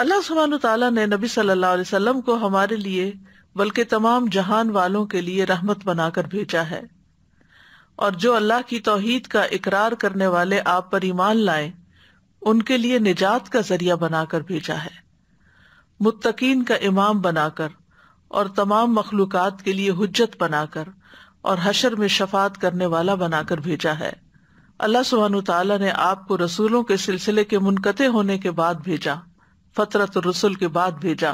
اللہ سبحانہ تعالیٰ نے نبی صلی اللہ علیہ وسلم کو ہمارے لیے بلکہ تمام جہان والوں کے لیے رحمت بنا کر بھیجا ہے، اور جو اللہ کی توحید کا اقرار کرنے والے آپ پر ایمان لائیں ان کے لیے نجات کا ذریعہ بنا کر بھیجا ہے، متقین کا امام بنا کر اور تمام مخلوقات کے لیے حجت بنا کر اور حشر میں شفاعت کرنے والا بنا کر بھیجا ہے۔ اللہ سبحانہ تعالیٰ نے آپ کو رسولوں کے سلسلے کے منقطع ہونے کے بعد بھیجا، فترۃ الرسل کے بعد بھیجا،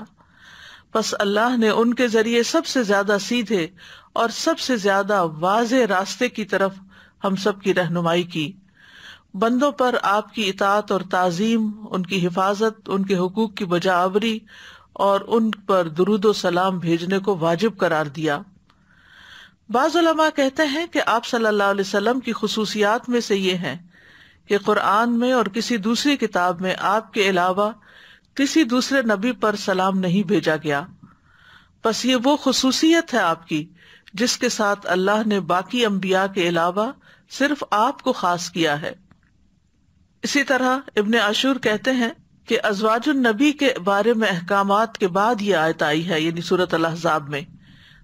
پس اللہ نے ان کے ذریعے سب سے زیادہ سیدھے اور سب سے زیادہ واضح راستے کی طرف ہم سب کی رہنمائی کی۔ بندوں پر آپ کی اطاعت اور تعظیم، ان کی حفاظت، ان کے حقوق کی بجا آوری اور ان پر درود و سلام بھیجنے کو واجب قرار دیا۔ بعض علماء کہتے ہیں کہ آپ صلی اللہ علیہ وسلم کی خصوصیات میں سے یہ ہیں کہ قرآن میں اور کسی دوسری کتاب میں آپ کے علاوہ کسی دوسرے نبی پر سلام نہیں بھیجا گیا، بس یہ وہ خصوصیت ہے آپ کی جس کے ساتھ اللہ نے باقی انبیاء کے علاوہ صرف آپ کو خاص کیا ہے۔ اسی طرح ابن عاشور کہتے ہیں کہ ازواج النبی کے بارے میں احکامات کے بعد یہ آیت آئی ہے، یعنی سورۃ الاحزاب میں،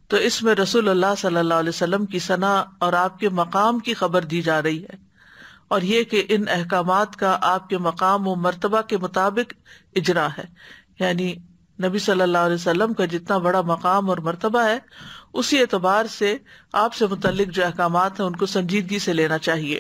تو اس میں رسول اللہ صلی اللہ علیہ وسلم کی ثنا اور آپ کے مقام کی خبر دی جا رہی ہے، اور یہ کہ ان احکامات کا آپ کے مقام و مرتبہ کے مطابق اجرا ہے، یعنی نبی صلی اللہ علیہ وسلم کا جتنا بڑا مقام اور مرتبہ ہے اسی اعتبار سے آپ سے متعلق جو احکامات ہیں ان کو سنجیدگی سے لینا چاہیے۔